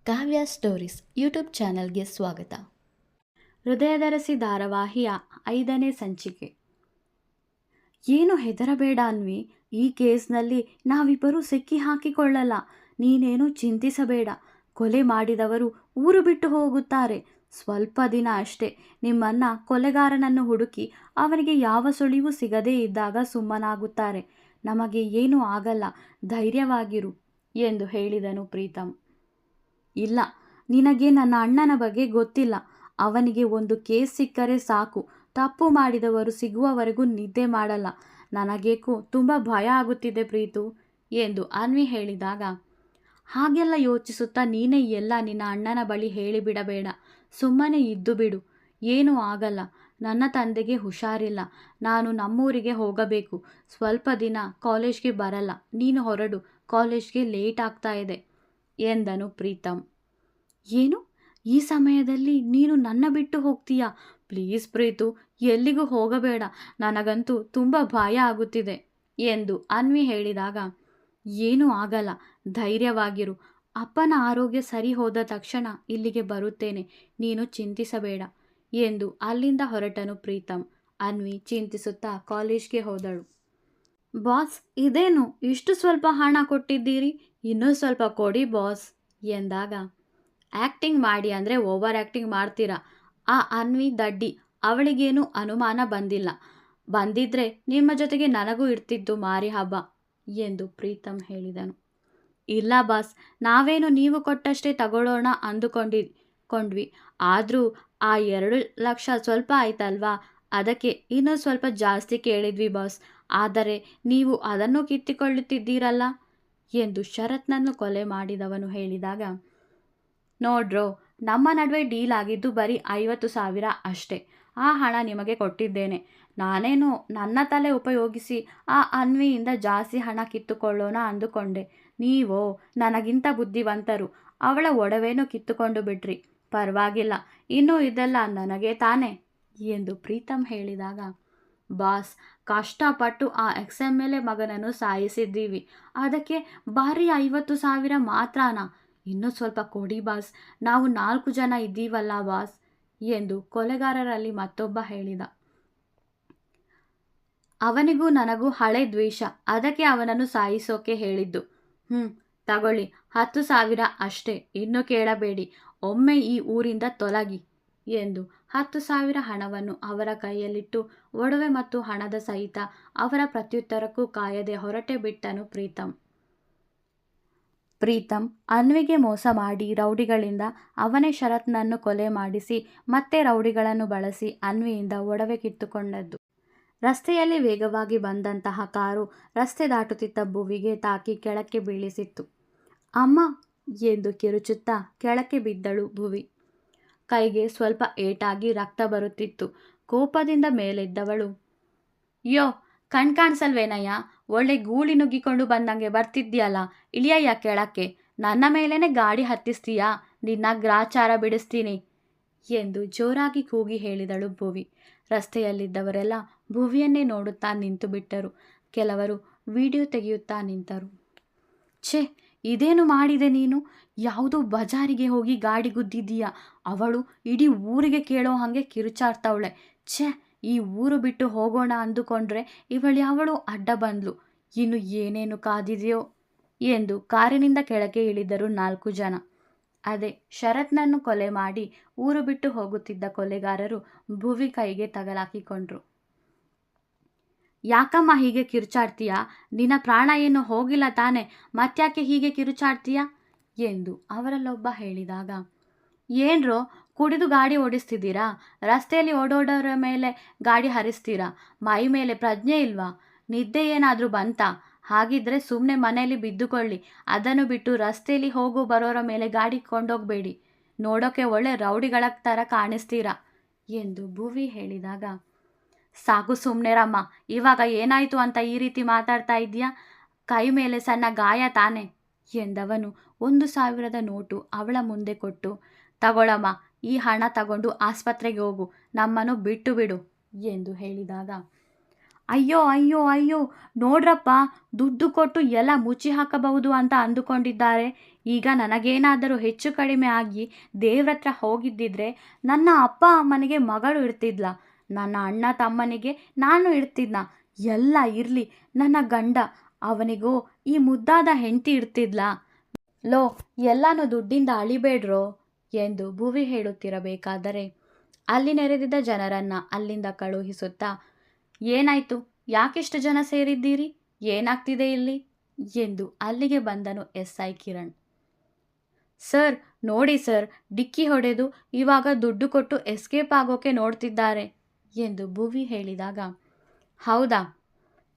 ಕಾವ್ಯ stories YouTube ಚಾನಲ್ಗೆ ಸ್ವಾಗತ. ಹೃದಯದರಸಿ ಧಾರಾವಾಹಿಯ 5ನೇ ಸಂಚಿಕೆ. ಏನು ಹೆದರಬೇಡ ಅನ್ವಿ, ಈ ಕೇಸ್ನಲ್ಲಿ ನಾವಿಬ್ಬರೂ ಸಿಕ್ಕಿ ಹಾಕಿಕೊಳ್ಳಲ್ಲ. ನೀನೇನು ಚಿಂತಿಸಬೇಡ. ಕೊಲೆ ಮಾಡಿದವರು ಊರು ಬಿಟ್ಟು ಹೋಗುತ್ತಾರೆ. ಸ್ವಲ್ಪ ದಿನ ಅಷ್ಟೇ. ನಿಮ್ಮನ್ನ ಕೊಲೆಗಾರನನ್ನು ಹುಡುಕಿ ಅವನಿಗೆ ಯಾವ ಸುಳಿವು ಸಿಗದೇ ಇದ್ದಾಗ ಸುಮ್ಮನಾಗುತ್ತಾರೆ. ನಮಗೆ ಏನೂ ಆಗಲ್ಲ, ಧೈರ್ಯವಾಗಿರು ಎಂದು ಹೇಳಿದನು ಪ್ರೀತಮ್. ಇಲ್ಲ, ನಿನಗೆ ನನ್ನ ಅಣ್ಣನ ಬಗ್ಗೆ ಗೊತ್ತಿಲ್ಲ. ಅವನಿಗೆ ಒಂದು ಕೇಸ್ ಸಿಕ್ಕರೆ ಸಾಕು. ತಪ್ಪು ಮಾಡಿದವರು ಸಿಗುವವರೆಗೂ ನಿದ್ದೆ ಮಾಡಲ್ಲ. ನನಗೇಕೋ ತುಂಬ ಭಯ ಆಗುತ್ತಿದೆ ಪ್ರೀತು ಎಂದು ಅನ್ವಿ ಹೇಳಿದಾಗ, ಹಾಗೆಲ್ಲ ಯೋಚಿಸುತ್ತಾ ನೀನೇ ಎಲ್ಲ ನಿನ್ನ ಅಣ್ಣನ ಬಳಿ ಹೇಳಿಬಿಡಬೇಡ. ಸುಮ್ಮನೆ ಇದ್ದು ಬಿಡು, ಏನೂ ಆಗಲ್ಲ. ನನ್ನ ತಂದೆಗೆ ಹುಷಾರಿಲ್ಲ. ನಾನು ನಮ್ಮೂರಿಗೆ ಹೋಗಬೇಕು. ಸ್ವಲ್ಪ ದಿನ ಕಾಲೇಜ್ಗೆ ಬರಲ್ಲ. ನೀನು ಹೊರಡು, ಕಾಲೇಜ್ಗೆ ಲೇಟ್ ಆಗ್ತಾ ಇದೆ ಎಂದನು ಪ್ರೀತಮ್. ಏನು, ಈ ಸಮಯದಲ್ಲಿ ನೀನು ನನ್ನ ಬಿಟ್ಟು ಹೋಗ್ತೀಯಾ? ಪ್ಲೀಸ್ ಪ್ರೀತು, ಎಲ್ಲಿಗೂ ಹೋಗಬೇಡ. ನನಗಂತೂ ತುಂಬ ಭಯ ಆಗುತ್ತಿದೆ ಎಂದು ಅನ್ವಿ ಹೇಳಿದಾಗ, ಏನೂ ಆಗಲ್ಲ, ಧೈರ್ಯವಾಗಿರು. ಅಪ್ಪನ ಆರೋಗ್ಯ ಸರಿ ಹೋದ ತಕ್ಷಣ ಇಲ್ಲಿಗೆ ಬರುತ್ತೇನೆ. ನೀನು ಚಿಂತಿಸಬೇಡ ಎಂದು ಅಲ್ಲಿಂದ ಹೊರಟನು ಪ್ರೀತಮ್. ಅನ್ವಿ ಚಿಂತಿಸುತ್ತಾ ಕಾಲೇಜ್ಗೆ ಹೋದಳು. ಬಾಸ್, ಇದೇನು ಇಷ್ಟು ಸ್ವಲ್ಪ ಹಣ ಕೊಟ್ಟಿದ್ದೀರಿ? ಇನ್ನೂ ಸ್ವಲ್ಪ ಕೊಡಿ ಬಾಸ್ ಎಂದಾಗ, ಆ್ಯಕ್ಟಿಂಗ್ ಮಾಡಿ ಅಂದರೆ ಓವರ್ ಆ್ಯಕ್ಟಿಂಗ್ ಮಾಡ್ತೀರಾ. ಆ ಅನ್ವಿ ದಡ್ಡಿ, ಅವಳಿಗೇನು ಅನುಮಾನ ಬಂದಿಲ್ಲ. ಬಂದಿದ್ರೆ ನಿಮ್ಮ ಜೊತೆಗೆ ನನಗೂ ಇರ್ತಿದ್ದು ಮಾರಿ ಹಬ್ಬ ಎಂದು ಪ್ರೀತಮ್ ಹೇಳಿದನು. ಇಲ್ಲ ಬಾಸ್, ನಾವೇನು ನೀವು ಕೊಟ್ಟಷ್ಟೇ ತಗೊಳ್ಳೋಣ ಅಂದುಕೊಂಡ್ವಿ. ಆದರೂ ಆ 2 ಲಕ್ಷ ಸ್ವಲ್ಪ ಆಯ್ತಲ್ವಾ, ಅದಕ್ಕೆ ಇನ್ನೂ ಸ್ವಲ್ಪ ಜಾಸ್ತಿ ಕೇಳಿದ್ವಿ ಬಾಸ್. ಆದರೆ ನೀವು ಅದನ್ನು ಕಿತ್ತಿಕೊಳ್ಳುತ್ತಿದ್ದೀರಲ್ಲ ಎಂದು ಶರತ್ನನ್ನು ಕೊಲೆ ಮಾಡಿದವನು ಹೇಳಿದಾಗ, ನೋಡ್ರೋ, ನಮ್ಮ ನಡುವೆ ಡೀಲ್ ಆಗಿದ್ದು ಬರೀ 50,000 ಅಷ್ಟೇ. ಆ ಹಣ ನಿಮಗೆ ಕೊಟ್ಟಿದ್ದೇನೆ. ನಾನೇನು ನನ್ನ ತಲೆ ಉಪಯೋಗಿಸಿ ಆ ಅನ್ವಿಯಿಂದ ಜಾಸ್ತಿ ಹಣ ಕಿತ್ತುಕೊಳ್ಳೋಣ ಅಂದುಕೊಂಡೆ. ನೀವೋ ನನಗಿಂತ ಬುದ್ಧಿವಂತರು. ಅವಳ ಒಡವೆನೂ ಕಿತ್ತುಕೊಂಡು ಬಿಟ್ರಿ. ಪರವಾಗಿಲ್ಲ, ಇನ್ನೂ ಇದೆಲ್ಲ ನನಗೆ ತಾನೇ ಎಂದು ಪ್ರೀತಮ್ ಹೇಳಿದಾಗ, ಬಾಸ್, ಕಷ್ಟಪಟ್ಟು ಆ XMLA ಮಗನನ್ನು ಸಾಯಿಸಿದ್ದೀವಿ. ಅದಕ್ಕೆ ಬಾರಿ 50,000 ಮಾತ್ರನಾ? ಇನ್ನೂ ಸ್ವಲ್ಪ ಕೊಡಿ ಬಾಸ್, ನಾವು 4 ಜನ ಇದ್ದೀವಲ್ಲ ಬಾಸ್ ಎಂದು ಕೊಲೆಗಾರರಲ್ಲಿ ಮತ್ತೊಬ್ಬ ಹೇಳಿದ. ಅವನಿಗೂ ನನಗೂ ಹಳೆ ದ್ವೇಷ, ಅದಕ್ಕೆ ಅವನನ್ನು ಸಾಯಿಸೋಕೆ ಹೇಳಿದ್ದು. ತಗೊಳ್ಳಿ, 10,000 ಅಷ್ಟೇ, ಇನ್ನೂ ಕೇಳಬೇಡಿ. ಒಮ್ಮೆ ಈ ಊರಿಂದ ತೊಲಗಿ ಎಂದು 10,000 ಹಣವನ್ನು ಅವರ ಕೈಯಲ್ಲಿಟ್ಟು ಒಡವೆ ಮತ್ತು ಹಣದ ಸಹಿತ ಅವರ ಪ್ರತ್ಯುತ್ತರಕ್ಕೂ ಕಾಯದೆ ಹೊರಟೆ ಬಿಟ್ಟನು ಪ್ರೀತಮ್ ಅನ್ವಿಗೆ ಮೋಸ ಮಾಡಿ ರೌಡಿಗಳಿಂದ ಅವನೇ ಶರತ್ನನ್ನು ಕೊಲೆ ಮಾಡಿಸಿ ಮತ್ತೆ ರೌಡಿಗಳನ್ನು ಬಳಸಿ ಅನ್ವಿಯಿಂದ ಒಡವೆ ಕಿತ್ತುಕೊಂಡದ್ದು. ರಸ್ತೆಯಲ್ಲಿ ವೇಗವಾಗಿ ಬಂದಂತಹ ಕಾರು ರಸ್ತೆ ದಾಟುತ್ತಿದ್ದ ಭುವಿಗೆ ತಾಕಿ ಕೆಳಕ್ಕೆ ಬೀಳಿಸಿತ್ತು. ಅಮ್ಮ ಎಂದು ಕಿರುಚುತ್ತಾ ಕೆಳಕ್ಕೆ ಬಿದ್ದಳು ಭುವಿ. ಕೈಗೆ ಸ್ವಲ್ಪ ಏಟಾಗಿ ರಕ್ತ ಬರುತ್ತಿತ್ತು. ಕೋಪದಿಂದ ಮೇಲೆದ್ದವಳು, ಯೋ, ಕಾಣಿಸಲ್ವೇನಯ್ಯ? ಒಳ್ಳೆ ಗೂಳಿ ನುಗ್ಗಿಕೊಂಡು ಬಂದಂಗೆ ಬರ್ತಿದ್ಯಲ್ಲ, ಇಳಿಯಯ್ಯ ಕೆಳಕ್ಕೆ. ನನ್ನ ಮೇಲೇನೆ ಗಾಡಿ ಹತ್ತಿಸ್ತೀಯಾ? ನಿನ್ನ ಗ್ರಾಚಾರ ಬಿಡಿಸ್ತೀನಿ ಎಂದು ಜೋರಾಗಿ ಕೂಗಿ ಹೇಳಿದಳು ಭುವಿ. ರಸ್ತೆಯಲ್ಲಿದ್ದವರೆಲ್ಲ ಭುವಿಯನ್ನೇ ನೋಡುತ್ತಾ ನಿಂತು ಬಿಟ್ಟರು. ಕೆಲವರು ವಿಡಿಯೋ ತೆಗೆಯುತ್ತಾ ನಿಂತರು. ಛೇ, ಇದೇನು ಮಾಡಿದೆ ನೀನು? ಯಾವುದೋ ಬಜಾರಿಗೆ ಹೋಗಿ ಗಾಡಿ ಗುದ್ದಿದ್ದೀಯಾ? ಅವಳು ಇಡೀ ಊರಿಗೆ ಕೇಳೋ ಹಾಗೆ ಕಿರುಚಾಡ್ತಾವಳೆ. ಛೇ, ಈ ಊರು ಬಿಟ್ಟು ಹೋಗೋಣ ಅಂದುಕೊಂಡ್ರೆ ಇವಳ್ಯಾವಳು ಅಡ್ಡ ಬಂದ್ಲು. ಇನ್ನು ಏನೇನು ಕಾದಿದೆಯೋ ಎಂದು ಕಾರಿನಿಂದ ಕೆಳಗೆ ಇಳಿದರು 4 ಜನ. ಅದೇ ಶರತ್ನನ್ನು ಕೊಲೆ ಮಾಡಿ ಊರು ಬಿಟ್ಟು ಹೋಗುತ್ತಿದ್ದ ಕೊಲೆಗಾರರು ಭುವಿ ಕೈಗೆ ತಗಲಾಕಿಕೊಂಡ್ರು. ಯಾಕಮ್ಮ ಹೀಗೆ ಕಿರುಚಾಡ್ತೀಯಾ? ನಿನ್ನ ಪ್ರಾಣ ಏನು ಹೋಗಿಲ್ಲ ತಾನೆ? ಮತ್ತ್ಯಾಕೆ ಹೀಗೆ ಕಿರುಚಾಡ್ತೀಯಾ ಎಂದು ಅವರಲ್ಲೊಬ್ಬ ಹೇಳಿದಾಗ, ಏನ್ರೋ, ಕುಡಿದು ಗಾಡಿ ಓಡಿಸ್ತಿದ್ದೀರಾ? ರಸ್ತೆಯಲ್ಲಿ ಓಡೋಡೋರ ಮೇಲೆ ಗಾಡಿ ಹರಿಸ್ತೀರಾ? ಮೈ ಮೇಲೆ ಪ್ರಜ್ಞೆ ಇಲ್ವಾ? ನಿದ್ದೆ ಏನಾದರೂ ಬಂತಾ? ಹಾಗಿದ್ರೆ ಸುಮ್ಮನೆ ಮನೆಯಲ್ಲಿ ಬಿದ್ದುಕೊಳ್ಳಿ. ಅದನ್ನು ಬಿಟ್ಟು ರಸ್ತೆಯಲ್ಲಿ ಹೋಗೋ ಬರೋರ ಮೇಲೆ ಗಾಡಿ ಕೊಂಡೋಗಬೇಡಿ. ನೋಡೋಕೆ ಒಳ್ಳೆ ರೌಡಿಗಳ ಥರ ಕಾಣಿಸ್ತೀರಾ ಎಂದು ಭುವಿ ಹೇಳಿದಾಗ, ಸಾಕು ಸುಮ್ಮನೆರಮ್ಮ, ಇವಾಗ ಏನಾಯಿತು ಅಂತ ಈ ರೀತಿ ಮಾತಾಡ್ತಾ ಇದೆಯಾ? ಕೈ ಮೇಲೆ ಸಣ್ಣ ಗಾಯ ತಾನೆ ಎಂದವನು 1,000 ನೋಟು ಅವಳ ಮುಂದೆ ಕೊಟ್ಟು, ತಗೊಳಮ್ಮ, ಈ ಹಣ ತಗೊಂಡು ಆಸ್ಪತ್ರೆಗೆ ಹೋಗು, ನಮ್ಮನ್ನು ಬಿಟ್ಟು ಬಿಡು ಎಂದು ಹೇಳಿದಾಗ, ಅಯ್ಯೋ ಅಯ್ಯೋ ಅಯ್ಯೋ, ನೋಡ್ರಪ್ಪ, ದುಡ್ಡು ಕೊಟ್ಟು ಎಲ್ಲ ಮುಚ್ಚಿ ಹಾಕಬಹುದು ಅಂತ ಅಂದುಕೊಂಡಿದ್ದಾರೆ. ಈಗ ನನಗೇನಾದರೂ ಹೆಚ್ಚು ಕಡಿಮೆ ಆಗಿ ದೇವ್ರತ್ರ ಹೋಗಿದ್ದಿದ್ರೆ ನನ್ನ ಅಪ್ಪ ಅಮ್ಮನಿಗೆ ಮಗಳು ಇರ್ತಿದ್ಲ, ನನ್ನ ಅಣ್ಣ ತಮ್ಮನಿಗೆ ನಾನು ಇರ್ತಿದ್ನ, ಎಲ್ಲ ಇರಲಿ ನನ್ನ ಗಂಡ, ಅವನಿಗೂ ಈ ಮುದ್ದಾದ ಹೆಂಡತಿ ಇರ್ತಿದ್ಲ. ಲೋ, ಎಲ್ಲಾನು ದುಡ್ಡಿಂದ ಅಳಿಬೇಡ್ರೋ ಎಂದು ಭುವಿ ಹೇಳುತ್ತಿರಬೇಕಾದರೆ ಅಲ್ಲಿ ನೆರೆದಿದ್ದ ಜನರನ್ನ ಅಲ್ಲಿಂದ ಕಳುಹಿಸುತ್ತಾ, ಏನಾಯ್ತು, ಯಾಕಿಷ್ಟು ಜನ ಸೇರಿದ್ದೀರಿ, ಏನಾಗ್ತಿದೆ ಇಲ್ಲಿ ಎಂದು ಅಲ್ಲಿಗೆ ಬಂದನು SI ಕಿರಣ್. ಸರ್ ನೋಡಿ ಸರ್, ಡಿಕ್ಕಿ ಹೊಡೆದು ಇವಾಗ ದುಡ್ಡು ಕೊಟ್ಟು ಎಸ್ಕೇಪ್ ಆಗೋಕೆ ನೋಡ್ತಿದ್ದಾರೆ ಎಂದು ಭುವಿ ಹೇಳಿದಾಗ, ಹೌದಾ,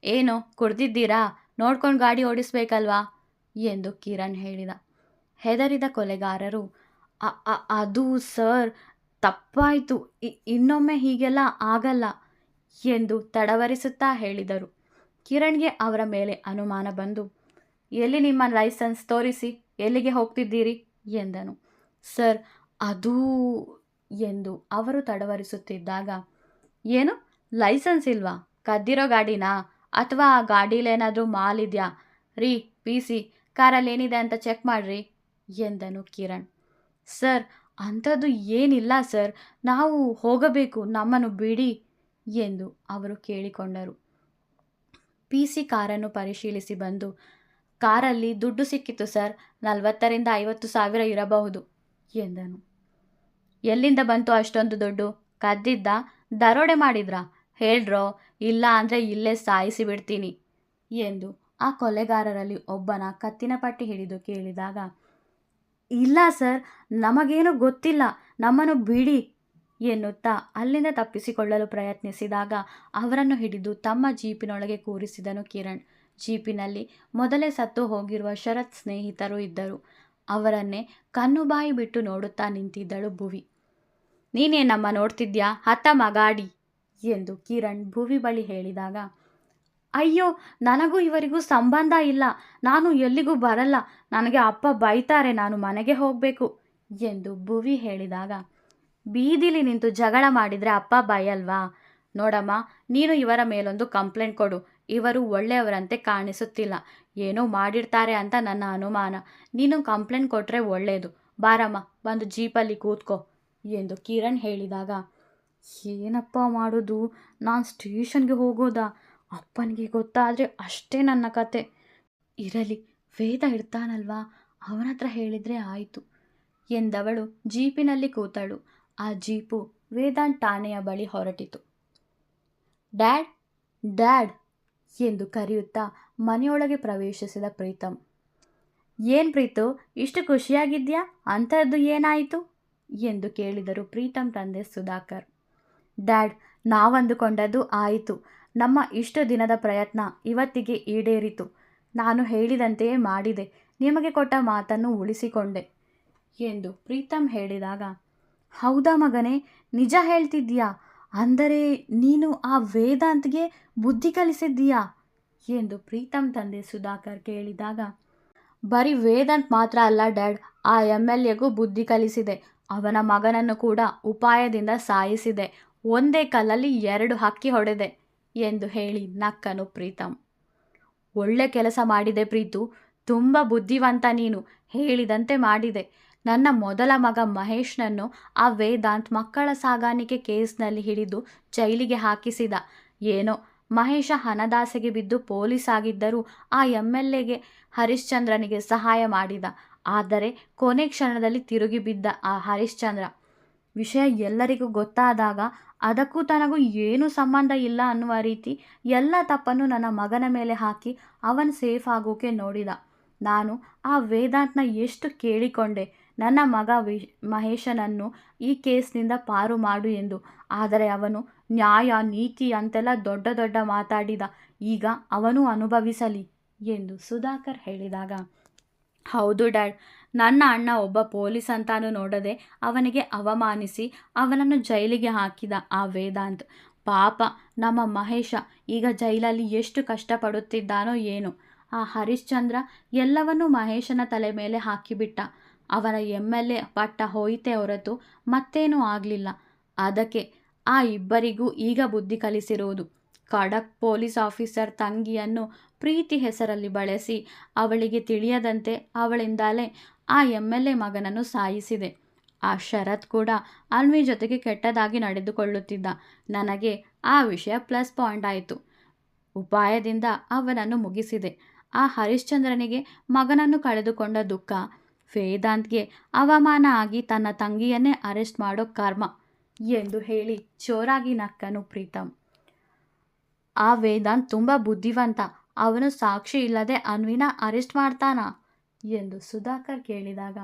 ಏನು ಕುಡ್ದಿದ್ದೀರಾ, ನೋಡ್ಕೊಂಡು ಗಾಡಿ ಓಡಿಸ್ಬೇಕಲ್ವಾ ಎಂದು ಕಿರಣ್ ಹೇಳಿದ. ಹೆದರಿದ ಕೊಲೆಗಾರರು, ಅದು ಸರ್, ತಪ್ಪಾಯಿತು, ಇನ್ನೊಮ್ಮೆ ಹೀಗೆಲ್ಲ ಆಗಲ್ಲ ಎಂದು ತಡವರಿಸುತ್ತಾ ಹೇಳಿದರು. ಕಿರಣ್ಗೆ ಅವರ ಮೇಲೆ ಅನುಮಾನ ಬಂದು, ಎಲ್ಲಿ ನಿಮ್ಮ ಲೈಸೆನ್ಸ್ ತೋರಿಸಿ, ಎಲ್ಲಿಗೆ ಹೋಗ್ತಿದ್ದೀರಿ ಎಂದನು. ಸರ್, ಅದು ಎಂದು ಅವರು ತಡವರಿಸುತ್ತಿದ್ದಾಗ, ಏನು ಲೈಸೆನ್ಸ್ ಇಲ್ವಾ, ಕದ್ದಿರೋ ಗಾಡಿನಾ, ಅಥವಾ ಆ ಗಾಡೀಲೇನಾದರೂ ಮಾಲ್ ಇದೆಯಾ, ರೀ PC ಕಾರಲ್ಲಿ ಏನಿದೆ ಅಂತ ಚೆಕ್ ಮಾಡ್ರಿ ಎಂದನು ಕಿರಣ್. ಸರ್, ಅಂಥದ್ದು ಏನಿಲ್ಲ ಸರ್, ನಾವು ಹೋಗಬೇಕು, ನಮ್ಮನ್ನು ಬಿಡಿ ಎಂದು ಅವರು ಕೇಳಿಕೊಂಡರು. PC ಕಾರನ್ನು ಪರಿಶೀಲಿಸಿ ಬಂದು, ಕಾರಲ್ಲಿ ದುಡ್ಡು ಸಿಕ್ಕಿತು ಸರ್, 40,000 ರಿಂದ 50,000 ಇರಬಹುದು ಎಂದನು. ಎಲ್ಲಿಂದ ಬಂತು ಅಷ್ಟೊಂದು ದುಡ್ಡು, ಕದ್ದಿದ್ದ, ದರೋಡೆ ಮಾಡಿದ್ರಾ, ಹೇಳ್ರೋ, ಇಲ್ಲ ಅಂದರೆ ಇಲ್ಲೇ ಸಾಯಿಸಿ ಬಿಡ್ತೀನಿ ಎಂದು ಆ ಕೊಲೆಗಾರರಲ್ಲಿ ಒಬ್ಬನ ಕತ್ತಿನ ಪಟ್ಟಿ ಹಿಡಿದು ಕೇಳಿದಾಗ, ಇಲ್ಲ ಸರ್, ನಮಗೇನು ಗೊತ್ತಿಲ್ಲ, ನಮ್ಮನ್ನು ಬಿಡಿ ಎನ್ನುತ್ತಾ ಅಲ್ಲಿಂದ ತಪ್ಪಿಸಿಕೊಳ್ಳಲು ಪ್ರಯತ್ನಿಸಿದಾಗ ಅವರನ್ನು ಹಿಡಿದು ತಮ್ಮ ಜೀಪಿನೊಳಗೆ ಕೂರಿಸಿದನು ಕಿರಣ್. ಜೀಪಿನಲ್ಲಿ ಮೊದಲೇ ಸತ್ತು ಹೋಗಿರುವ ಶರತ್ ಸ್ನೇಹಿತರು ಇದ್ದರು. ಅವರನ್ನೇ ಕಣ್ಣುಬಾಯಿ ಬಿಟ್ಟು ನೋಡುತ್ತಾ ನಿಂತಿದ್ದಳು ಭುವಿ. ನೀನೇನಮ್ಮ ನೋಡ್ತಿದ್ಯಾ, ಹತ್ತಮ್ಮ ಗಾಡಿ ಎಂದು ಕಿರಣ್ ಭುವಿ ಬಳಿ ಹೇಳಿದಾಗ, ಅಯ್ಯೋ, ನನಗೂ ಇವರಿಗೂ ಸಂಬಂಧ ಇಲ್ಲ, ನಾನು ಎಲ್ಲಿಗೂ ಬರಲ್ಲ, ನನಗೆ ಅಪ್ಪ ಬೈತಾರೆ, ನಾನು ಮನೆಗೆ ಹೋಗಬೇಕು ಎಂದು ಭುವಿ ಹೇಳಿದಾಗ, ಬೀದಿಲಿ ನಿಂತು ಜಗಳ ಮಾಡಿದರೆ ಅಪ್ಪ ಬೈಯಲ್ವಾ, ನೋಡಮ್ಮ, ನೀನು ಇವರ ಮೇಲೊಂದು ಕಂಪ್ಲೇಂಟ್ ಕೊಡು, ಇವರು ಒಳ್ಳೆಯವರಂತೆ ಕಾಣಿಸುತ್ತಿಲ್ಲ, ಏನೋ ಮಾಡಿರ್ತಾರೆ ಅಂತ ನನ್ನ ಅನುಮಾನ, ನೀನು ಕಂಪ್ಲೇಂಟ್ ಕೊಟ್ಟರೆ ಒಳ್ಳೆಯದು, ಬಾರಮ್ಮ ಬಂದು ಜೀಪಲ್ಲಿ ಕೂತ್ಕೋ ಎಂದು ಕಿರಣ್ ಹೇಳಿದಾಗ, ಏನಪ್ಪ ಮಾಡೋದು, ನಾನು ಸ್ಟೇಷನ್ಗೆ ಹೋಗೋದಾ, ಅಪ್ಪನಿಗೆ ಗೊತ್ತಾದರೆ ಅಷ್ಟೇ ನನ್ನ ಕತೆ, ಇರಲಿ ವೇದ ಇರ್ತಾನಲ್ವಾ, ಅವನ ಹತ್ರ ಹೇಳಿದರೆ ಆಯಿತು ಎಂದವಳು ಜೀಪಿನಲ್ಲಿ ಕೂತಳು. ಆ ಜೀಪು ವೇದಾಂತ್ ಠಾಣೆಯ ಬಳಿ ಹೊರಟಿತು. ಡ್ಯಾಡ್ ಡ್ಯಾಡ್ ಎಂದು ಕರೆಯುತ್ತಾ ಮನೆಯೊಳಗೆ ಪ್ರವೇಶಿಸಿದ ಪ್ರೀತಮ್. ಏನು ಪ್ರೀತು, ಇಷ್ಟು ಖುಷಿಯಾಗಿದ್ಯಾ, ಅಂಥದ್ದು ಏನಾಯಿತು ಎಂದು ಕೇಳಿದರು ಪ್ರೀತಮ್ ತಂದೆ ಸುಧಾಕರ್. ಡ್ಯಾಡ್, ನಾವಂದುಕೊಂಡದ್ದು ಆಯಿತು, ನಮ್ಮ ಇಷ್ಟು ದಿನದ ಪ್ರಯತ್ನ ಇವತ್ತಿಗೆ ಈಡೇರಿತು, ನಾನು ಹೇಳಿದಂತೆಯೇ ಮಾಡಿದೆ, ನಿಮಗೆ ಕೊಟ್ಟ ಮಾತನ್ನು ಉಳಿಸಿಕೊಂಡೆ ಎಂದು ಪ್ರೀತಮ್ ಹೇಳಿದಾಗ, ಹೌದಾ ಮಗನೇ, ನಿಜ ಹೇಳ್ತಿದ್ದೀಯಾ, ಅಂದರೆ ನೀನು ಆ ವೇದಾಂತ್ಗೆ ಬುದ್ಧಿ ಕಲಿಸಿದ್ದೀಯಾ ಎಂದು ಪ್ರೀತಮ್ ತಂದೆ ಸುಧಾಕರ್ ಕೇಳಿದಾಗ, ಬರೀ ವೇದಾಂತ್ ಮಾತ್ರ ಅಲ್ಲ ಡ್ಯಾಡ್, ಆ MLAಗೂ ಬುದ್ಧಿ ಕಲಿಸಿದೆ, ಅವನ ಮಗನನ್ನು ಕೂಡ ಉಪಾಯದಿಂದ ಸಾಯಿಸಿದೆ, ಒಂದೇ ಕಲ್ಲಲ್ಲಿ 2 ಹಕ್ಕಿ ಹೊಡೆದೆ ಎಂದು ಹೇಳಿ ನಕ್ಕನು ಪ್ರೀತಮ್. ಒಳ್ಳೆ ಕೆಲಸ ಮಾಡಿದೆ ಪ್ರೀತು, ತುಂಬ ಬುದ್ಧಿವಂತ ನೀನು, ಹೇಳಿದಂತೆ ಮಾಡಿದೆ. ನನ್ನ ಮೊದಲ ಮಗ ಮಹೇಶ್ನನ್ನು ಆ ವೇದಾಂತ್ ಮಕ್ಕಳ ಸಾಗಾಣಿಕೆ ಕೇಸ್ನಲ್ಲಿ ಹಿಡಿದು ಜೈಲಿಗೆ ಹಾಕಿಸಿದ. ಏನೋ ಮಹೇಶ ಹಣದಾಸೆಗೆ ಬಿದ್ದು ಪೊಲೀಸ್ ಆಗಿದ್ದರೂ ಆ MLAಗೆ ಹರಿಶ್ಚಂದ್ರನಿಗೆ ಸಹಾಯ ಮಾಡಿದ. ಆದರೆ ಕೊನೆ ಕ್ಷಣದಲ್ಲಿ ತಿರುಗಿ ಬಿದ್ದ ಆ ಹರಿಶ್ಚಂದ್ರ. ವಿಷಯ ಎಲ್ಲರಿಗೂ ಗೊತ್ತಾದಾಗ ಅದಕ್ಕೂ ತನಗೂ ಏನೂ ಸಂಬಂಧ ಇಲ್ಲ ಅನ್ನುವ ರೀತಿ ಎಲ್ಲ ತಪ್ಪನ್ನು ನನ್ನ ಮಗನ ಮೇಲೆ ಹಾಕಿ ಅವನು ಸೇಫ್ ಆಗೋಕೆ ನೋಡಿದ. ನಾನು ಆ ವೇದಾಂತ್ನ ಎಷ್ಟು ಕೇಳಿಕೊಂಡೆ, ನನ್ನ ಮಗ ಮಹೇಶನನ್ನು ಈ ಕೇಸ್ನಿಂದ ಪಾರು ಮಾಡು ಎಂದು. ಆದರೆ ಅವನು ನ್ಯಾಯ ನೀತಿ ಅಂತೆಲ್ಲ ದೊಡ್ಡ ದೊಡ್ಡ ಮಾತಾಡಿದ. ಈಗ ಅವನು ಅನುಭವಿಸಲಿ ಎಂದು ಸುಧಾಕರ್ ಹೇಳಿದಾಗ, ಹೌದು ಡ್ಯಾಡ್, ನನ್ನ ಅಣ್ಣ ಒಬ್ಬ ಪೊಲೀಸ್ ಅಂತಾನು ನೋಡದೆ ಅವನಿಗೆ ಅವಮಾನಿಸಿ ಅವನನ್ನು ಜೈಲಿಗೆ ಹಾಕಿದ ಆ ವೇದಾಂತ್. ಪಾಪ ನಮ್ಮ ಮಹೇಶ ಈಗ ಜೈಲಲ್ಲಿ ಎಷ್ಟು ಕಷ್ಟಪಡುತ್ತಿದ್ದಾನೋ ಏನೋ. ಆ ಹರಿಶ್ಚಂದ್ರ ಎಲ್ಲವನ್ನೂ ಮಹೇಶನ ತಲೆ ಮೇಲೆ ಹಾಕಿಬಿಟ್ಟ. ಅವನ MLA ಪಟ್ಟ ಹೋಯಿತೆ ಹೊರತು ಮತ್ತೇನೂ ಆಗಲಿಲ್ಲ. ಅದಕ್ಕೆ ಆ ಇಬ್ಬರಿಗೂ ಈಗ ಬುದ್ಧಿ ಕಲಿಸಿರುವುದು. ಖಡಕ್ ಪೊಲೀಸ್ ಆಫೀಸರ್ ತಂಗಿಯನ್ನು ಪ್ರೀತಿ ಹೆಸರಲ್ಲಿ ಬಳಸಿ ಅವಳಿಗೆ ತಿಳಿಯದಂತೆ ಅವಳಿಂದಲೇ ಆ MLA ಮಗನನ್ನು ಸಾಯಿಸಿದೆ. ಆ ಶರತ್ ಕೂಡ ಅನ್ವಿ ಜೊತೆಗೆ ಕೆಟ್ಟದಾಗಿ ನಡೆದುಕೊಳ್ಳುತ್ತಿದ್ದ. ನನಗೆ ಆ ವಿಷಯ ಪ್ಲಸ್ ಪಾಯಿಂಟ್ ಆಯಿತು. ಉಪಾಯದಿಂದ ಅವನನ್ನು ಮುಗಿಸಿದೆ. ಆ ಹರಿಶ್ಚಂದ್ರನಿಗೆ ಮಗನನ್ನು ಕಳೆದುಕೊಂಡ ದುಃಖ, ವೇದಾಂತ್ಗೆ ಅವಮಾನ ಆಗಿ ತನ್ನ ತಂಗಿಯನ್ನೇ ಅರೆಸ್ಟ್ ಮಾಡೋ ಕರ್ಮ ಎಂದು ಹೇಳಿ ಜೋರಾಗಿ ನಕ್ಕನು ಪ್ರೀತಮ್. ಆ ವೇದಾಂತ್ ತುಂಬ ಬುದ್ಧಿವಂತ. ಅವನು ಸಾಕ್ಷಿ ಇಲ್ಲದೆ ಅನ್ವಿನ ಅರೆಸ್ಟ್ ಮಾಡ್ತಾನಾ ಎಂದು ಸುಧಾಕರ್ ಕೇಳಿದಾಗ,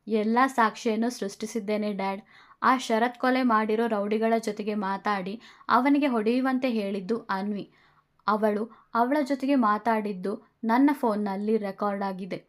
ಎಲ್ಲ ಸಾಕ್ಷಿಯನ್ನು ಸೃಷ್ಟಿಸಿದ್ದೇನೆ ಡ್ಯಾಡ್. ಆ ಶರತ್ ಕೊಲೆ ಮಾಡಿರೋ ರೌಡಿಗಳ ಜೊತೆಗೆ ಮಾತಾಡಿ ಅವನಿಗೆ ಹೊಡೆಯುವಂತೆ ಹೇಳಿದ್ದು ಅನ್ವಿ. ಅವಳ ಜೊತೆಗೆ ಮಾತಾಡಿದ್ದು ನನ್ನ ಫೋನ್ನಲ್ಲಿ ರೆಕಾರ್ಡ್ ಆಗಿದೆ.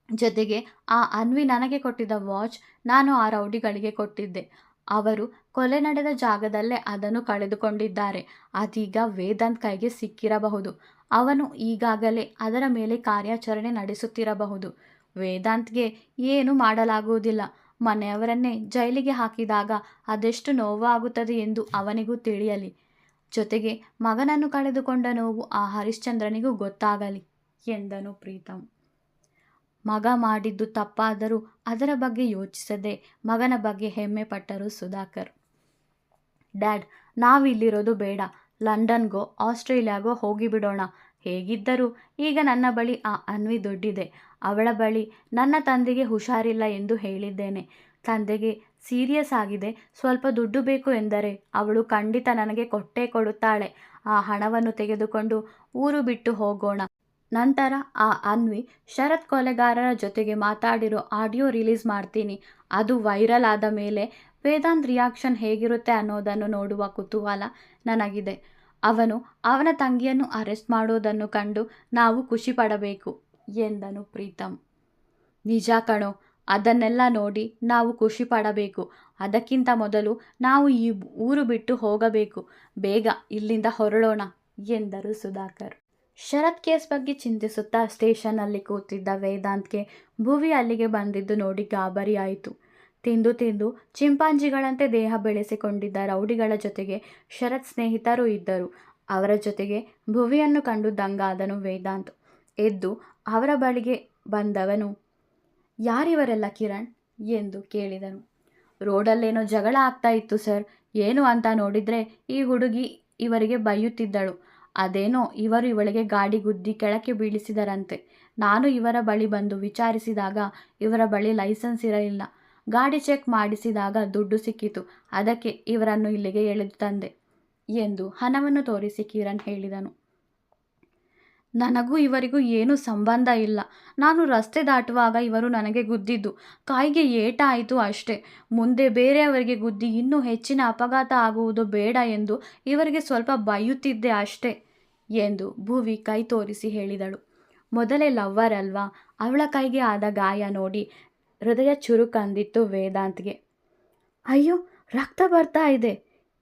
ಜೊತೆಗೆ ಆ ಅನ್ವಿ ನನಗೆ ಕೊಟ್ಟಿದ್ದ ವಾಚ್ ನಾನು ಆ ರೌಡಿಗಳಿಗೆ ಕೊಟ್ಟಿದ್ದೆ. ಅವರು ಕೊಲೆ ನಡೆದ ಜಾಗದಲ್ಲೇ ಅದನ್ನು ಕಳೆದುಕೊಂಡಿದ್ದಾರೆ. ಅದೀಗ ವೇದಾಂತ್ ಕೈಗೆ ಸಿಕ್ಕಿರಬಹುದು. ಅವನು ಈಗಾಗಲೇ ಅದರ ಮೇಲೆ ಕಾರ್ಯಾಚರಣೆ ನಡೆಸುತ್ತಿರಬಹುದು. ವೇದಾಂತ್ಗೆ ಏನು ಮಾಡಲಾಗುವುದಿಲ್ಲ. ಮನೆಯವರನ್ನೇ ಜೈಲಿಗೆ ಹಾಕಿದಾಗ ಅದೆಷ್ಟು ನೋವಾಗುತ್ತದೆ ಎಂದು ಅವನಿಗೂ ತಿಳಿಯಲಿ. ಜೊತೆಗೆ ಮಗನನ್ನು ಕಳೆದುಕೊಂಡ ನೋವು ಆ ಹರಿಶ್ಚಂದ್ರನಿಗೂ ಗೊತ್ತಾಗಲಿ ಎಂದನು ಪ್ರೀತಮ್. ಮಗ ಮಾಡಿದ್ದು ತಪ್ಪಾದರೂ ಅದರ ಬಗ್ಗೆ ಯೋಚಿಸದೆ ಮಗನ ಬಗ್ಗೆ ಹೆಮ್ಮೆ ಪಟ್ಟರು ಸುಧಾಕರ್. ಡ್ಯಾಡ್, ನಾವಿಲ್ಲಿರೋದು ಬೇಡ. ಲಂಡನ್ಗೋ ಆಸ್ಟ್ರೇಲಿಯಾಗೋ ಹೋಗಿಬಿಡೋಣ. ಹೇಗಿದ್ದರೂ ಈಗ ನನ್ನ ಬಳಿ ಆ ಅನ್ವಿ ದುಡ್ಡಿದೆ. ಅವಳ ಬಳಿ ನನ್ನ ತಂದೆಗೆ ಹುಷಾರಿಲ್ಲ ಎಂದು ಹೇಳಿದ್ದೇನೆ. ತಂದೆಗೆ ಸೀರಿಯಸ್ ಆಗಿದೆ, ಸ್ವಲ್ಪ ದುಡ್ಡು ಬೇಕು ಎಂದರೆ ಅವಳು ಖಂಡಿತ ನನಗೆ ಕೊಟ್ಟೇ ಕೊಡುತ್ತಾಳೆ. ಆ ಹಣವನ್ನು ತೆಗೆದುಕೊಂಡು ಊರು ಬಿಟ್ಟು ಹೋಗೋಣ. ನಂತರ ಆ ಅನ್ವಿ ಶರತ್ ಕೊಲೆಗಾರರ ಜೊತೆಗೆ ಮಾತಾಡಿರೋ ಆಡಿಯೋ ರಿಲೀಸ್ ಮಾಡ್ತೀನಿ. ಅದು ವೈರಲ್ ಆದ ಮೇಲೆ ವೇದಾಂತ್ ರಿಯಾಕ್ಷನ್ ಹೇಗಿರುತ್ತೆ ಅನ್ನೋದನ್ನು ನೋಡುವ ಕುತೂಹಲ ನನಗಿದೆ. ಅವನ ತಂಗಿಯನ್ನು ಅರೆಸ್ಟ್ ಮಾಡೋದನ್ನು ಕಂಡು ನಾವು ಖುಷಿ ಪಡಬೇಕು ಎಂದನು ಪ್ರೀತಮ್. ನಿಜ ಕಣೋ, ಅದನ್ನೆಲ್ಲ ನೋಡಿ ನಾವು ಖುಷಿ ಪಡಬೇಕು. ಅದಕ್ಕಿಂತ ಮೊದಲು ನಾವು ಈ ಊರು ಬಿಟ್ಟು ಹೋಗಬೇಕು. ಬೇಗ ಇಲ್ಲಿಂದ ಹೊರಡೋಣ ಎಂದರು ಸುಧಾಕರ್. ಶರತ್ ಕೇಸ್ ಬಗ್ಗೆ ಚಿಂತಿಸುತ್ತಾ ಸ್ಟೇಷನ್ನಲ್ಲಿ ಕೂತಿದ್ದ ವೇದಾಂತ್ಗೆ ಭುವಿ ಅಲ್ಲಿಗೆ ಬಂದಿದ್ದು ನೋಡಿ ಗಾಬರಿ ಆಯಿತು. ತಿಂದು ತಿಂದು ಚಿಂಪಾಂಜಿಗಳಂತೆ ದೇಹ ಬೆಳೆಸಿಕೊಂಡಿದ್ದ ರೌಡಿಗಳ ಜೊತೆಗೆ ಶರತ್ ಸ್ನೇಹಿತರು ಇದ್ದರು. ಅವರ ಜೊತೆಗೆ ಭುವಿಯನ್ನು ಕಂಡು ದಂಗಾದನು ವೇದಾಂತ್. ಎದ್ದು ಅವರ ಬಳಿಗೆ ಬಂದವನು, ಯಾರಿವರೆಲ್ಲ ಕಿರಣ್ ಎಂದು ಕೇಳಿದನು. ರೋಡಲ್ಲೇನೋ ಜಗಳ ಆಗ್ತಾ ಇತ್ತು ಸರ್. ಏನು ಅಂತ ನೋಡಿದರೆ ಈ ಹುಡುಗಿ ಇವರಿಗೆ ಬೈಯುತ್ತಿದ್ದಳು. ಅದೇನೋ ಇವರು ಇವಳಿಗೆ ಗಾಡಿ ಗುದ್ದಿ ಕೆಳಕ್ಕೆ ಬೀಳಿಸಿದರಂತೆ. ನಾನು ಇವರ ಬಳಿ ಬಂದು ವಿಚಾರಿಸಿದಾಗ ಇವರ ಬಳಿ ಲೈಸೆನ್ಸ್ ಇರಲಿಲ್ಲ. ಗಾಡಿ ಚೆಕ್ ಮಾಡಿಸಿದಾಗ ದುಡ್ಡು ಸಿಕ್ಕಿತು. ಅದಕ್ಕೆ ಇವರನ್ನು ಇಲ್ಲಿಗೆ ಎಳೆದು ತಂದೆ ಎಂದು ಹಣವನ್ನು ತೋರಿಸಿ ಕಿರಣ್ ಹೇಳಿದನು. ನನಗೂ ಇವರಿಗೂ ಏನೂ ಸಂಬಂಧ ಇಲ್ಲ. ನಾನು ರಸ್ತೆ ದಾಟುವಾಗ ಇವರು ನನಗೆ ಗುದ್ದಿದ್ದು. ಕೈಗೆ ಏಟ ಆಯಿತು ಅಷ್ಟೇ. ಮುಂದೆ ಬೇರೆಯವರಿಗೆ ಗುದ್ದಿ ಇನ್ನೂ ಹೆಚ್ಚಿನ ಅಪಘಾತ ಆಗುವುದು ಬೇಡ ಎಂದು ಇವರಿಗೆ ಸ್ವಲ್ಪ ಬೈಯುತ್ತಿದ್ದೆ ಅಷ್ಟೇ ಎಂದು ಭುವಿ ಕೈ ತೋರಿಸಿ ಹೇಳಿದಳು. ಮೊದಲೇ ಲವ್ವರ್ ಅಲ್ವಾ, ಅವಳ ಕೈಗೆ ಆದ ಗಾಯ ನೋಡಿ ಹೃದಯ ಚುರುಕಂದಿತ್ತು ವೇದಾಂತ್ಗೆ. ಅಯ್ಯೋ, ರಕ್ತ ಬರ್ತಾ ಇದೆ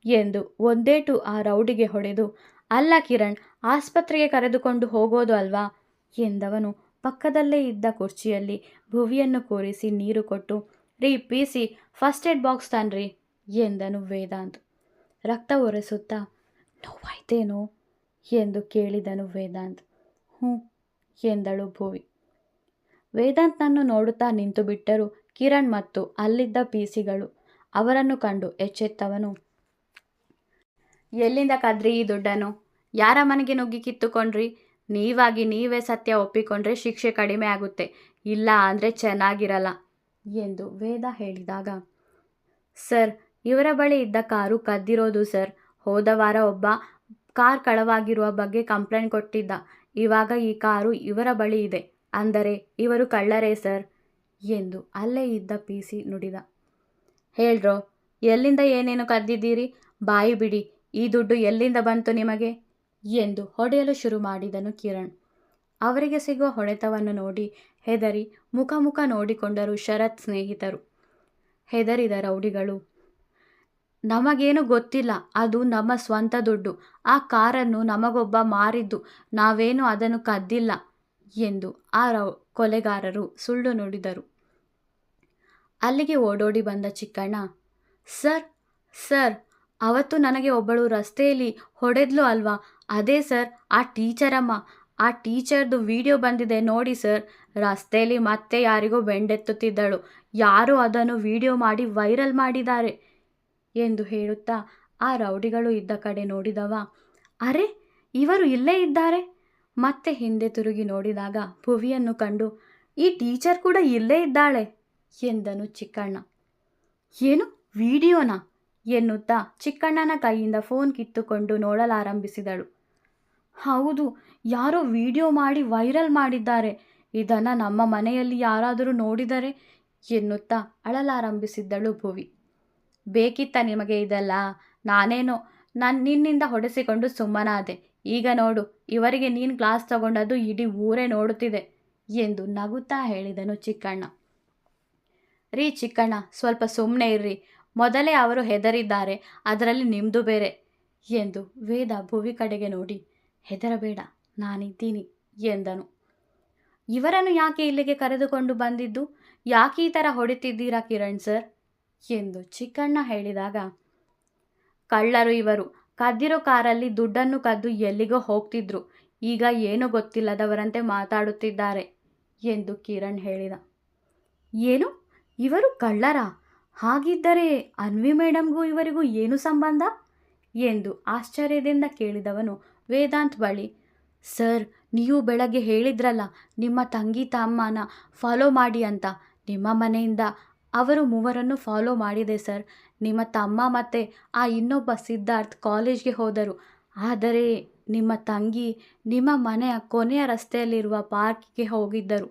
ಎಂದು ಒಂದೇಟು ಆ ರೌಡಿಗೆ ಹೊಡೆದು, ಅಲ್ಲ ಕಿರಣ್, ಆಸ್ಪತ್ರೆಗೆ ಕರೆದುಕೊಂಡು ಹೋಗೋದು ಅಲ್ವಾ ಎಂದವನು ಪಕ್ಕದಲ್ಲೇ ಇದ್ದ ಕುರ್ಚಿಯಲ್ಲಿ ಭುವಿಯನ್ನು ಕೂರಿಸಿ ನೀರು ಕೊಟ್ಟು, ರೀ PC, ಫಸ್ಟ್ ಏಡ್ ಬಾಕ್ಸ್ ತನ್ರಿ ಎಂದನು ವೇದಾಂತ್. ರಕ್ತ ಒರೆಸುತ್ತಾ, ನೋವಾಯ್ತೇನೋ ಎಂದು ಕೇಳಿದನು ವೇದಾಂತ್. ಹ್ಞೂ ಎಂದಳು ಭುವಿ. ವೇದಾಂತ್ನನ್ನು ನೋಡುತ್ತಾ ನಿಂತು ಬಿಟ್ಟರು ಕಿರಣ್ ಮತ್ತು ಅಲ್ಲಿದ್ದ PCಗಳು. ಅವರನ್ನು ಕಂಡು ಎಚ್ಚೆತ್ತವನು, ಎಲ್ಲಿಂದ ಕದ್ರಿ ಈ ದುಡ್ಡನ್ನು? ಯಾರ ಮನೆಗೆ ನುಗ್ಗಿ ಕಿತ್ತುಕೊಂಡ್ರಿ? ನೀವಾಗಿ ನೀವೇ ಸತ್ಯ ಒಪ್ಪಿಕೊಂಡ್ರೆ ಶಿಕ್ಷೆ ಕಡಿಮೆ ಆಗುತ್ತೆ, ಇಲ್ಲ ಅಂದರೆ ಚೆನ್ನಾಗಿರಲ್ಲ ಎಂದು ವೇದ ಹೇಳಿದಾಗ, ಸರ್, ಇವರ ಬಳಿ ಇದ್ದ ಕಾರು ಕದ್ದಿರೋದು ಸರ್. ಹೋದ ವಾರ ಒಬ್ಬ ಕಾರ್ ಕಳವಾಗಿರುವ ಬಗ್ಗೆ ಕಂಪ್ಲೇಂಟ್ ಕೊಟ್ಟಿದ್ದ. ಇವಾಗ ಈ ಕಾರು ಇವರ ಬಳಿ ಇದೆ. ಅಂದರೆ ಇವರು ಕಳ್ಳರೇ ಸರ್ ಎಂದು ಅಲ್ಲೇ ಇದ್ದ PC ನುಡಿದ. ಹೇಳ್ರೋ, ಎಲ್ಲಿಂದ ಏನೇನು ಕದ್ದಿದ್ದೀರಿ? ಬಾಯಿ ಬಿಡಿ. ಈ ದುಡ್ಡು ಎಲ್ಲಿಂದ ಬಂತು ನಿಮಗೆ ಎಂದು ಹೊಡೆಯಲು ಶುರು ಮಾಡಿದನು ಕಿರಣ್. ಅವರಿಗೆ ಸಿಗುವ ಹೊಡೆತವನ್ನು ನೋಡಿ ಹೆದರಿ ಮುಖ ನೋಡಿಕೊಂಡರು ಶರತ್ ಸ್ನೇಹಿತರು. ಹೆದರಿದ ರೌಡಿಗಳು, ನಮಗೇನು ಗೊತ್ತಿಲ್ಲ, ಅದು ನಮ್ಮ ಸ್ವಂತ ದುಡ್ಡು. ಆ ಕಾರನ್ನು ನಮಗೊಬ್ಬ ಮಾರಿದ್ದು, ನಾವೇನು ಅದನ್ನು ಕದ್ದಿಲ್ಲ ಎಂದು ಆ ಕೊಲೆಗಾರರು ಸುಳ್ಳು ನುಡಿದರು. ಅಲ್ಲಿಗೆ ಓಡೋಡಿ ಬಂದ ಚಿಕ್ಕಣ್ಣ, ಸರ್, ಅವತ್ತು ನನಗೆ ಒಬ್ಬಳು ರಸ್ತೆಯಲ್ಲಿ ಹೊಡೆದ್ಲು ಅಲ್ವಾ, ಅದೇ ಸರ್ ಆ ಟೀಚರಮ್ಮ. ಆ ಟೀಚರ್ದು ವಿಡಿಯೋ ಬಂದಿದೆ ನೋಡಿ ಸರ್. ರಸ್ತೆಯಲ್ಲಿ ಮತ್ತೆ ಯಾರಿಗೋ ಬೆಂಡೆತ್ತುತ್ತಿದ್ದಳು. ಯಾರೋ ಅದನ್ನು ವಿಡಿಯೋ ಮಾಡಿ ವೈರಲ್ ಮಾಡಿದ್ದಾರೆ ಎಂದು ಹೇಳುತ್ತಾ ಆ ರೌಡಿಗಳು ಇದ್ದ ಕಡೆ ನೋಡಿದವ, ಅರೆ ಇವರು ಇಲ್ಲೇ ಇದ್ದಾರೆ. ಮತ್ತೆ ಹಿಂದೆ ತಿರುಗಿ ನೋಡಿದಾಗ ಭುವಿಯನ್ನು ಕಂಡು, ಈ ಟೀಚರ್ ಕೂಡ ಇಲ್ಲೇ ಇದ್ದಾಳೆ ಎಂದನು ಚಿಕ್ಕಣ್ಣ. ಏನು ವಿಡಿಯೋನಾ ಎನ್ನುತ್ತಾ ಚಿಕ್ಕಣ್ಣನ ಕೈಯಿಂದ ಫೋನ್ ಕಿತ್ತುಕೊಂಡು ನೋಡಲಾರಂಭಿಸಿದಳು. ಹೌದು, ಯಾರೋ ವಿಡಿಯೋ ಮಾಡಿ ವೈರಲ್ ಮಾಡಿದ್ದಾರೆ. ಇದನ್ನು ನಮ್ಮ ಮನೆಯಲ್ಲಿ ಯಾರಾದರೂ ನೋಡಿದರೆ ಎನ್ನುತ್ತಾ ಅಳಲಾರಂಭಿಸಿದ್ದಳು ಭುವಿ. ಬೇಕಿತ್ತ ನಿಮಗೆ ಇದೆಲ್ಲ? ನಾನೇನೋ ನಿನ್ನಿಂದ ಹೊಡೆಸಿಕೊಂಡು ಸುಮ್ಮನಾದೆ. ಈಗ ನೋಡು, ಇವರಿಗೆ ನೀನು ಕ್ಲಾಸ್ ತಗೊಂಡದ್ದು ಇಡೀ ಊರೇ ನೋಡುತ್ತಿದೆ ಎಂದು ನಗುತ್ತಾ ಹೇಳಿದನು ಚಿಕ್ಕಣ್ಣ. ರೀ ಚಿಕ್ಕಣ್ಣ, ಸ್ವಲ್ಪ ಸುಮ್ಮನೆ ಇರ್ರಿ. ಮೊದಲೇ ಅವರು ಹೆದರಿದ್ದಾರೆ, ಅದರಲ್ಲಿ ನಿಮ್ಮದು ಬೇರೆ ಎಂದು ವೇದ ಭುವಿ ಕಡೆಗೆ ನೋಡಿ, ಹೆದರಬೇಡ ನಾನಿದ್ದೀನಿ ಎಂದನು. ಇವರನ್ನು ಯಾಕೆ ಇಲ್ಲಿಗೆ ಕರೆದುಕೊಂಡು ಬಂದಿದ್ದು? ಯಾಕೆ ಈ ಥರ ಹೊಡಿತಿದ್ದೀರಾ ಕಿರಣ್ ಸರ್ ಎಂದು ಚಿಕ್ಕಣ್ಣ ಹೇಳಿದಾಗ, ಕಳ್ಳರು ಇವರು. ಕದ್ದಿರೋ ಕಾರಲ್ಲಿ ದುಡ್ಡನ್ನು ಕದ್ದು ಎಲ್ಲಿಗೋ ಹೋಗ್ತಿದ್ರು. ಈಗ ಏನೂ ಗೊತ್ತಿಲ್ಲದವರಂತೆ ಮಾತಾಡುತ್ತಿದ್ದಾರೆ ಎಂದು ಕಿರಣ್ ಹೇಳಿದ. ಏನು, ಇವರು ಕಳ್ಳರಾ? ಹಾಗಿದ್ದರೆ ಅನ್ವಿ ಮೇಡಮ್ಗೂ ಇವರಿಗೂ ಏನು ಸಂಬಂಧ ಎಂದು ಆಶ್ಚರ್ಯದಿಂದ ಕೇಳಿದವನು ವೇದಾಂತ್ ಬಳಿ, ಸರ್ ನೀವು ಬೆಳಗ್ಗೆ ಹೇಳಿದ್ರಲ್ಲ ನಿಮ್ಮ ತಂಗಿ ತಮ್ಮನ ಫಾಲೋ ಮಾಡಿ ಅಂತ. ನಿಮ್ಮ ಮನೆಯಿಂದ ಅವರು ಮೂವರನ್ನು ಫಾಲೋ ಮಾಡಿದೆ ಸರ್. ನಿಮ್ಮ ತಮ್ಮ ಮತ್ತು ಆ ಇನ್ನೊಬ್ಬ ಸಿದ್ಧಾರ್ಥ್ ಕಾಲೇಜ್ಗೆ ಹೋದರು. ಆದರೆ ನಿಮ್ಮ ತಂಗಿ ನಿಮ್ಮ ಮನೆಯ ಕೊನೆಯ ರಸ್ತೆಯಲ್ಲಿರುವ ಪಾರ್ಕಿಗೆ ಹೋಗಿದ್ದರು.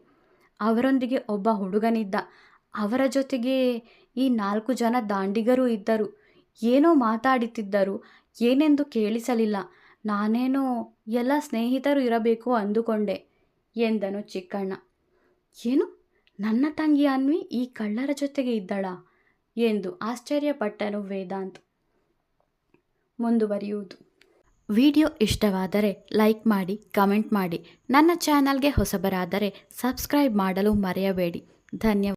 ಅವರೊಂದಿಗೆ ಒಬ್ಬ ಹುಡುಗನಿದ್ದ. ಅವರ ಜೊತೆಗೆ ಈ 4 ಜನ ದಾಂಡಿಗರು ಇದ್ದರು. ಏನೋ ಮಾತಾಡುತ್ತಿದ್ದರು, ಏನೆಂದು ಕೇಳಿಸಲಿಲ್ಲ. ನಾನೇನೋ ಎಲ್ಲ ಸ್ನೇಹಿತರು ಇರಬೇಕು ಅಂದುಕೊಂಡೆ ಎಂದನು ಚಿಕ್ಕಣ್ಣ. ಏನು, ನನ್ನ ತಂಗಿ ಅನ್ವಿ ಈ ಕಳ್ಳರ ಜೊತೆಗೆ ಇದ್ದಳಾ ಎಂದು ಆಶ್ಚರ್ಯಪಟ್ಟನು ವೇದಾಂತ್. ಮುಂದುವರಿಯುವುದು. ವಿಡಿಯೋ ಇಷ್ಟವಾದರೆ ಲೈಕ್ ಮಾಡಿ, ಕಮೆಂಟ್ ಮಾಡಿ. ನನ್ನ ಚಾನಲ್ಗೆ ಹೊಸಬರಾದರೆ ಸಬ್ಸ್ಕ್ರೈಬ್ ಮಾಡಲು ಮರೆಯಬೇಡಿ. ಧನ್ಯವಾದ.